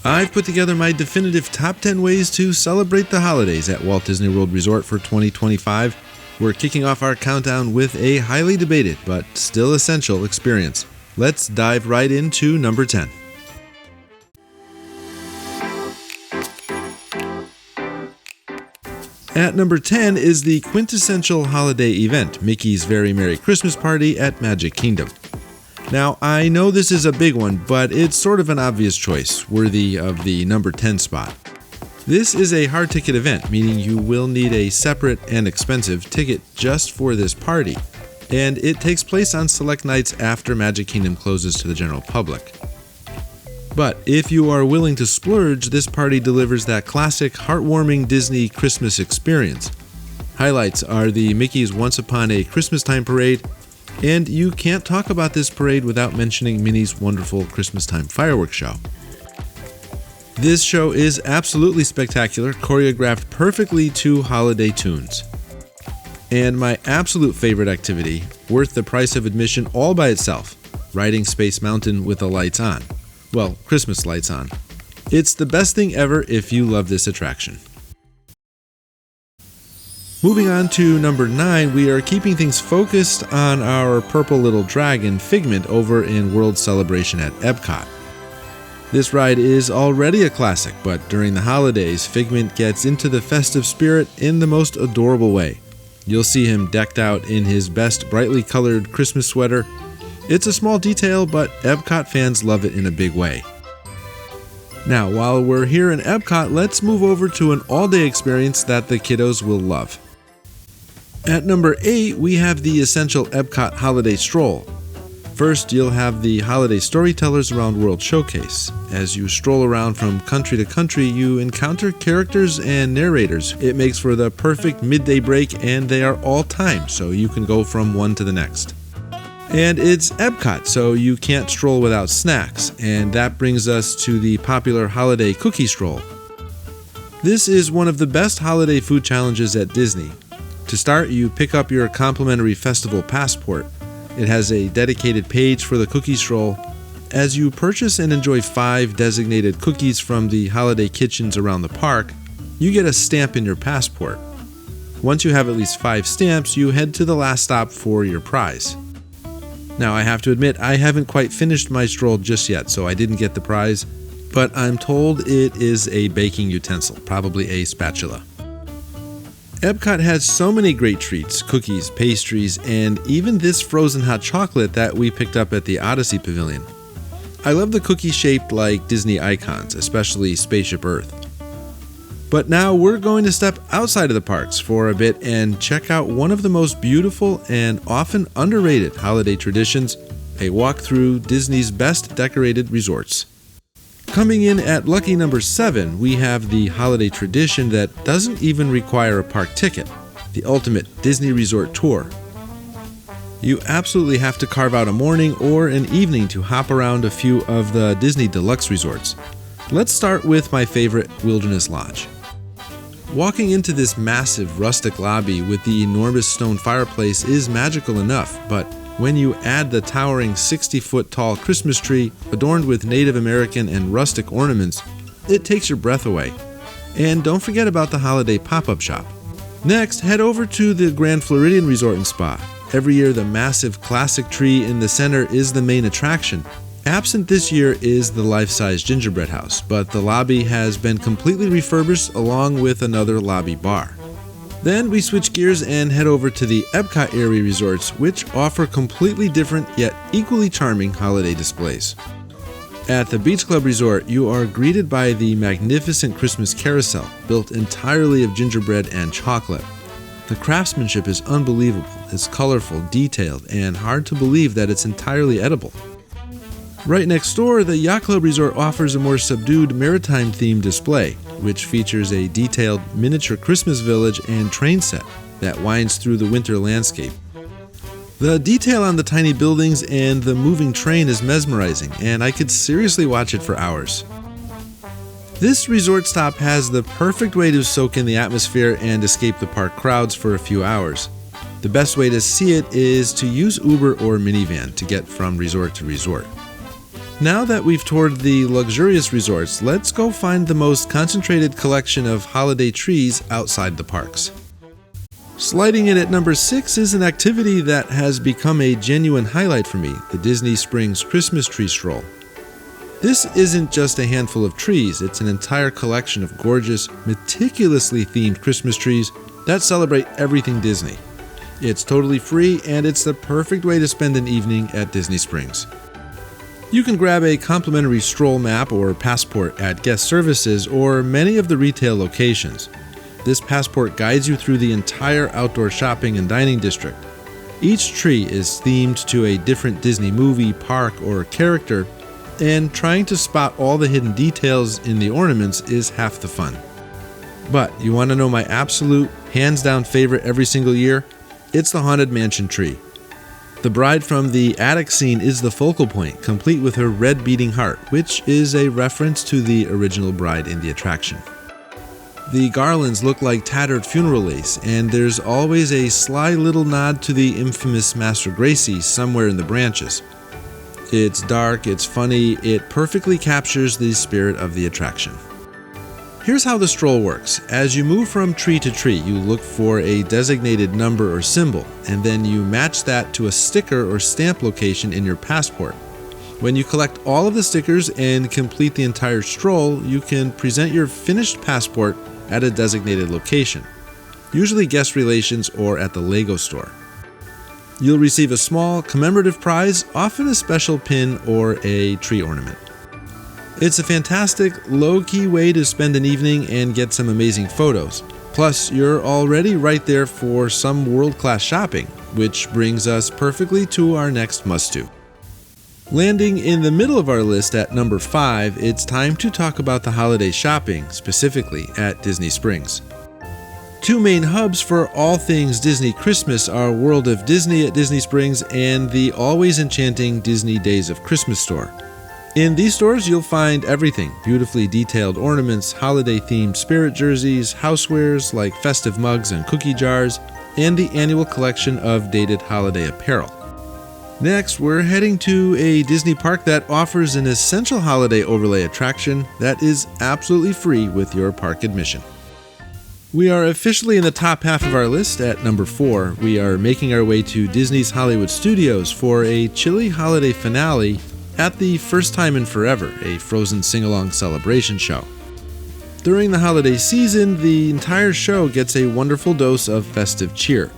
I've put together my definitive top 10 ways to celebrate the holidays at Walt Disney World Resort for 2025. We're kicking off our countdown with a highly debated but still essential experience. Let's dive right into number 10. At number 10 is the quintessential holiday event, Mickey's Very Merry Christmas Party at Magic Kingdom. Now, I know this is a big one, but it's sort of an obvious choice, worthy of the number 10 spot. This is a hard ticket event, meaning you will need a separate and expensive ticket just for this party, and it takes place on select nights after Magic Kingdom closes to the general public. But if you are willing to splurge, this party delivers that classic, heartwarming Disney Christmas experience. Highlights are the Mickey's Once Upon a Christmas Time parade, and you can't talk about this parade without mentioning Minnie's wonderful Christmas Time fireworks show. This show is absolutely spectacular, choreographed perfectly to holiday tunes. And my absolute favorite activity, worth the price of admission all by itself, riding Space Mountain with the lights on. Well, Christmas lights on. It's the best thing ever if you love this attraction. Moving on to number 9, we are keeping things focused on our purple little dragon, Figment, over in World Celebration at Epcot. This ride is already a classic, but during the holidays, Figment gets into the festive spirit in the most adorable way. You'll see him decked out in his best brightly colored Christmas sweater. It's a small detail, but Epcot fans love it in a big way. Now, while we're here in Epcot, let's move over to an all-day experience that the kiddos will love. At number 8, we have the essential Epcot Holiday Stroll. First, you'll have the Holiday Storytellers Around World Showcase. As you stroll around from country to country, you encounter characters and narrators. It makes for the perfect midday break, and they are all timed, so you can go from one to the next. And it's Epcot, so you can't stroll without snacks, and that brings us to the popular Holiday Cookie Stroll. This is one of the best holiday food challenges at Disney. To start, you pick up your complimentary festival passport. It has a dedicated page for the cookie stroll. As you purchase and enjoy 5 designated cookies from the holiday kitchens around the park, you get a stamp in your passport. Once you have at least 5 stamps, you head to the last stop for your prize. Now, I have to admit, I haven't quite finished my stroll just yet, so I didn't get the prize, but I'm told it is a baking utensil, probably a spatula. Epcot has so many great treats, cookies, pastries, and even this frozen hot chocolate that we picked up at the Odyssey Pavilion. I love the cookies shaped like Disney icons, especially Spaceship Earth. But now we're going to step outside of the parks for a bit and check out one of the most beautiful and often underrated holiday traditions, a walk through Disney's best decorated resorts. Coming in at lucky number 7, we have the holiday tradition that doesn't even require a park ticket, the ultimate Disney Resort Tour. You absolutely have to carve out a morning or an evening to hop around a few of the Disney Deluxe resorts. Let's start with my favorite, Wilderness Lodge. Walking into this massive rustic lobby with the enormous stone fireplace is magical enough, but when you add the towering 60-foot tall Christmas tree adorned with Native American and rustic ornaments, it takes your breath away. And don't forget about the holiday pop-up shop. Next, head over to the Grand Floridian Resort and Spa. Every year, the massive classic tree in the center is the main attraction. Absent this year is the life-size gingerbread house, but the lobby has been completely refurbished along with another lobby bar. Then we switch gears and head over to the Epcot area resorts, which offer completely different yet equally charming holiday displays. At the Beach Club Resort, you are greeted by the magnificent Christmas carousel, built entirely of gingerbread and chocolate. The craftsmanship is unbelievable. It's colorful, detailed, and hard to believe that it's entirely edible. Right next door, the Yacht Club Resort offers a more subdued maritime-themed display, which features a detailed miniature Christmas village and train set that winds through the winter landscape. The detail on the tiny buildings and the moving train is mesmerizing, and I could seriously watch it for hours. This resort stop has the perfect way to soak in the atmosphere and escape the park crowds for a few hours. The best way to see it is to use Uber or minivan to get from resort to resort. Now that we've toured the luxurious resorts, let's go find the most concentrated collection of holiday trees outside the parks. Sliding in at number 6 is an activity that has become a genuine highlight for me, the Disney Springs Christmas Tree Stroll. This isn't just a handful of trees, it's an entire collection of gorgeous, meticulously themed Christmas trees that celebrate everything Disney. It's totally free, and it's the perfect way to spend an evening at Disney Springs. You can grab a complimentary stroll map or passport at guest services or many of the retail locations. This passport guides you through the entire outdoor shopping and dining district. Each tree is themed to a different Disney movie, park, or character, and trying to spot all the hidden details in the ornaments is half the fun. But you want to know my absolute, hands-down favorite every single year? It's the Haunted Mansion tree. The bride from the attic scene is the focal point, complete with her red beating heart, which is a reference to the original bride in the attraction. The garlands look like tattered funeral lace, and there's always a sly little nod to the infamous Master Gracey somewhere in the branches. It's dark, it's funny, it perfectly captures the spirit of the attraction. Here's how the stroll works. As you move from tree to tree, you look for a designated number or symbol, and then you match that to a sticker or stamp location in your passport. When you collect all of the stickers and complete the entire stroll, you can present your finished passport at a designated location, usually guest relations or at the Lego store. You'll receive a small commemorative prize, often a special pin or a tree ornament. It's a fantastic, low-key way to spend an evening and get some amazing photos. Plus, you're already right there for some world-class shopping, which brings us perfectly to our next must-do. Landing in the middle of our list at number 5, it's time to talk about the holiday shopping, specifically at Disney Springs. Two main hubs for all things Disney Christmas are World of Disney at Disney Springs and the always enchanting Disney Days of Christmas store. In these stores, you'll find everything: beautifully detailed ornaments, holiday-themed spirit jerseys, housewares like festive mugs and cookie jars, and the annual collection of dated holiday apparel. Next, we're heading to a Disney park that offers an essential holiday overlay attraction that is absolutely free with your park admission. We are officially in the top half of our list at number 4. We are making our way to Disney's Hollywood Studios for a chilly holiday finale at the First Time in Forever, a Frozen sing-along celebration show. During the holiday season, the entire show gets a wonderful dose of festive cheer.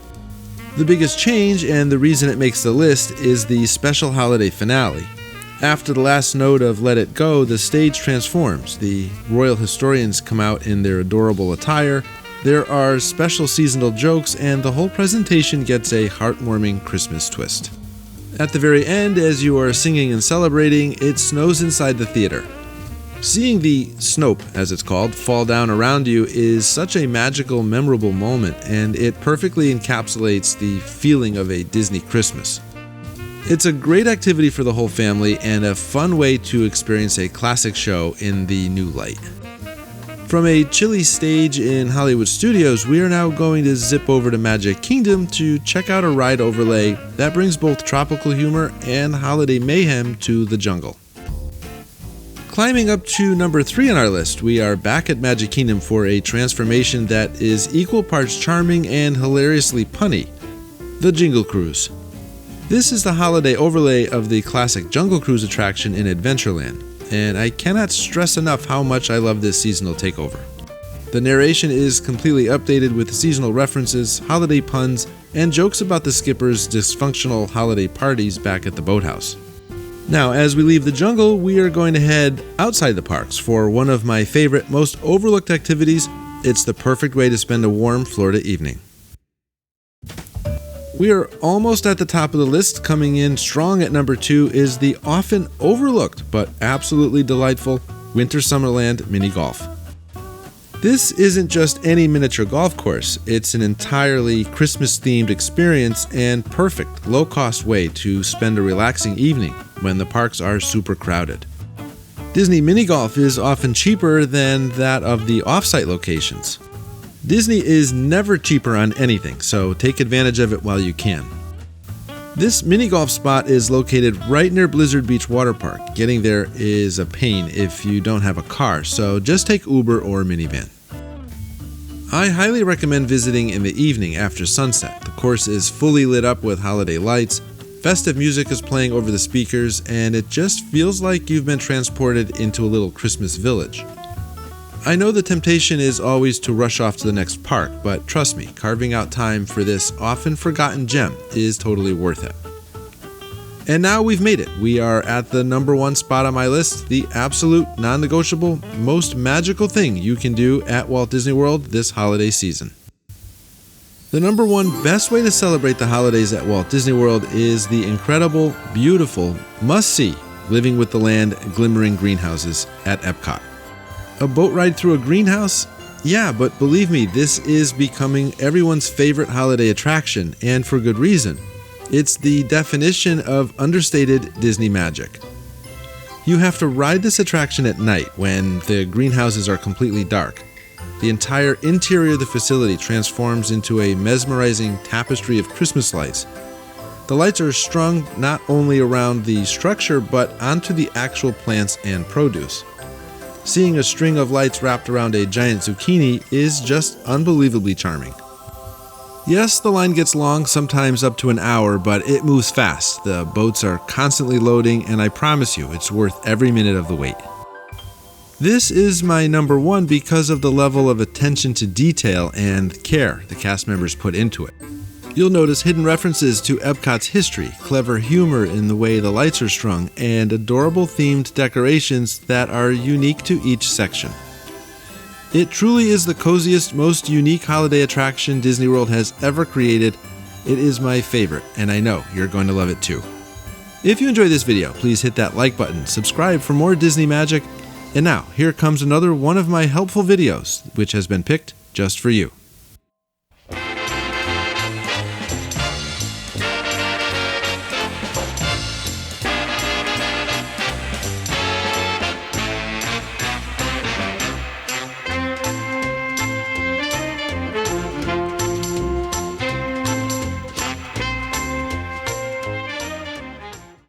The biggest change, and the reason it makes the list, is the special holiday finale. After the last note of Let It Go, the stage transforms. The royal historians come out in their adorable attire. There are special seasonal jokes, and the whole presentation gets a heartwarming Christmas twist. At the very end, as you are singing and celebrating, it snows inside the theater. Seeing the Snope, as it's called, fall down around you is such a magical, memorable moment, and it perfectly encapsulates the feeling of a Disney Christmas. It's a great activity for the whole family and a fun way to experience a classic show in the new light. From a chilly stage in Hollywood Studios, we are now going to zip over to Magic Kingdom to check out a ride overlay that brings both tropical humor and holiday mayhem to the jungle. Climbing up to number 3 on our list, we are back at Magic Kingdom for a transformation that is equal parts charming and hilariously punny: the Jingle Cruise. This is the holiday overlay of the classic Jungle Cruise attraction in Adventureland, and I cannot stress enough how much I love this seasonal takeover. The narration is completely updated with seasonal references, holiday puns, and jokes about the skipper's dysfunctional holiday parties back at the boathouse. Now, as we leave the jungle, we are going to head outside the parks for one of my favorite, most overlooked activities. It's the perfect way to spend a warm Florida evening. We are almost at the top of the list. Coming in strong at number 2 is the often overlooked but absolutely delightful Winter Summerland Mini Golf. This isn't just any miniature golf course, it's an entirely Christmas-themed experience and perfect low-cost way to spend a relaxing evening when the parks are super crowded. Disney Mini Golf is often cheaper than that of the off-site locations. Disney is never cheaper on anything, so take advantage of it while you can. This mini golf spot is located right near Blizzard Beach Water Park. Getting there is a pain if you don't have a car, so just take Uber or minivan. I highly recommend visiting in the evening after sunset. The course is fully lit up with holiday lights, festive music is playing over the speakers, and it just feels like you've been transported into a little Christmas village. I know the temptation is always to rush off to the next park, but trust me, carving out time for this often forgotten gem is totally worth it. And now we've made it. We are at the number 1 spot on my list, the absolute non-negotiable, most magical thing you can do at Walt Disney World this holiday season. The number 1 best way to celebrate the holidays at Walt Disney World is the incredible, beautiful, must-see Living with the Land glimmering greenhouses at Epcot. A boat ride through a greenhouse? Yeah, but believe me, this is becoming everyone's favorite holiday attraction, and for good reason. It's the definition of understated Disney magic. You have to ride this attraction at night when the greenhouses are completely dark. The entire interior of the facility transforms into a mesmerizing tapestry of Christmas lights. The lights are strung not only around the structure but onto the actual plants and produce. Seeing a string of lights wrapped around a giant zucchini is just unbelievably charming. Yes, the line gets long, sometimes up to an hour, but it moves fast. The boats are constantly loading, and I promise you, it's worth every minute of the wait. This is my number 1 because of the level of attention to detail and care the cast members put into it. You'll notice hidden references to Epcot's history, clever humor in the way the lights are strung, and adorable themed decorations that are unique to each section. It truly is the coziest, most unique holiday attraction Disney World has ever created. It is my favorite, and I know you're going to love it too. If you enjoyed this video, please hit that like button, subscribe for more Disney magic, and now here comes another one of my helpful videos, which has been picked just for you.